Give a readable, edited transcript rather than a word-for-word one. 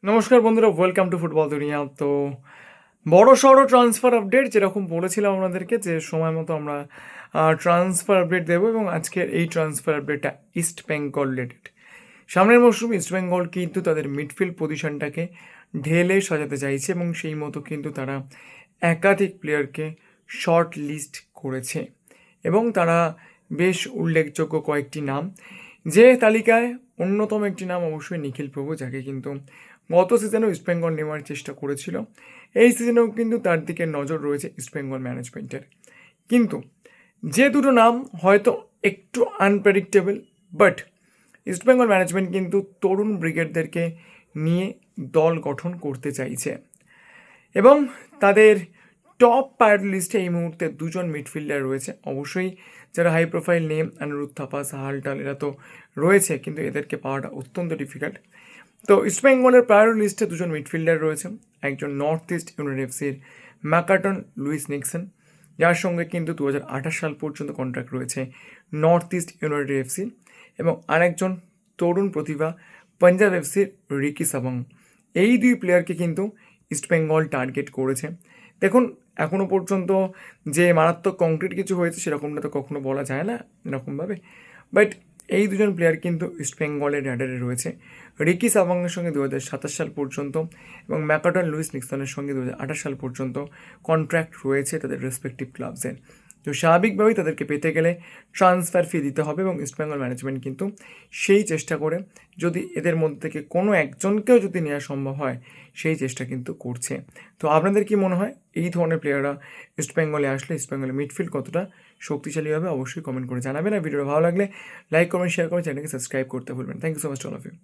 নমস্কার বন্ধুরা, welcome to football দুনিয়া। তো বড় সড়ো ট্রান্সফার আপডেট যেরকম বলেছিলাম আপনাদেরকে যে সময় মতো আমরা ট্রান্সফার আপডেট দেবো, এবং আজকের এই ট্রান্সফার আপডেটটা ইস্ট বেঙ্গল রিলেটেড। সামনের মরশুমে ইস্ট বেঙ্গল কিন্তু তাদের মিডফিল্ড পজিশনটাকে ঢেলে সাজাতে চাইছে, এবং সেই মতো কিন্তু তারা একাধিক প্লেয়ারকে শর্ট লিস্ট করেছে, এবং তারা বেশ উল্লেখযোগ্য কয়েকটি নাম, যে তালিকায় অন্যতম একটি নাম অবশ্যই নিখিল প্রভু, যাকে কিন্তু গত সিজনেও ইস্টবেঙ্গল নেওয়ার চেষ্টা করেছিল। এই সিজনেও কিন্তু তার দিকে নজর রয়েছে ইস্টবেঙ্গল ম্যানেজমেন্টের। কিন্তু যে দুটো নাম হয়তো একটু আনপ্রেডিক্টেবল, বাট ইস্টবেঙ্গল ম্যানেজমেন্ট কিন্তু তরুণ ব্রিগেডদেরকে নিয়ে দল গঠন করতে চাইছে, এবং তাদের টপ প্রায়োরিটি লিস্টে এই মুহূর্তে দুজন মিডফিল্ডার রয়েছে। অবশ্যই যারা high profile name, Anirudh Thapa, Sahal টাল, এরা তো রয়েছে, কিন্তু এদেরকে পাওয়াটা অত্যন্ত ডিফিকাল্ট। তো ইস্টবেঙ্গলের প্রায়োরিটি লিস্টে দুজন মিডফিল্ডার রয়েছে। একজন নর্থ ইস্ট ইউনাইটেড এফসির ম্যাকাটন লুইস নিক্সন, যার সঙ্গে কিন্তু 2028 সাল পর্যন্ত কন্ট্রাক্ট রয়েছে নর্থ ইস্ট ইউনাইটেড এফসি, এবং আরেকজন তরুণ প্রতিভা পাঞ্জাব এফসির রিকি সাবং। এই দুই প্লেয়ারকে কিন্তু ইস্টবেঙ্গল টার্গেট করেছে। দেখুন, এখনও পর্যন্ত যে মারাত্মক কংক্রিট কিছু হয়েছে সেরকমটা তো কখনো বলা যায় না এরকমভাবে, বাট এই দুজন প্লেয়ার কিন্তু ইস্টবেঙ্গলের র্যাডারে রয়েছে। রিকি সাবংয়ের সঙ্গে 2027 সাল পর্যন্ত, এবং ম্যাকাটন লুইস নিক্সনের সঙ্গে 2028 সাল পর্যন্ত কন্ট্রাক্ট রয়েছে তাদের রেসপেক্টিভ ক্লাবসের। তো স্বাভাবিকভাবেই তাদেরকে পেতে গেলে ট্রান্সফার ফি দিতে হবে, এবং ইস্টবেঙ্গল ম্যানেজমেন্ট কিন্তু সেই চেষ্টা করে, যদি এদের মধ্যে থেকে কোনো একজনকেও যদি নেওয়া সম্ভব হয় সেই চেষ্টা কিন্তু করছে। তো আপনাদের কি মনে হয় এই ধরনের প্লেয়াররা ইস্টবেঙ্গলে আসলে ইস্টবেঙ্গলের মিডফিল্ড কতটা শক্তিশালী হবে? অবশ্যই কমেন্ট করে জানাবেন। আর ভিডিওটা ভালো লাগলে লাইক করবেন, শেয়ার করবেন, চ্যানেলকে সাবস্ক্রাইব করতে ভুলবেন। Thank you so much to all of you.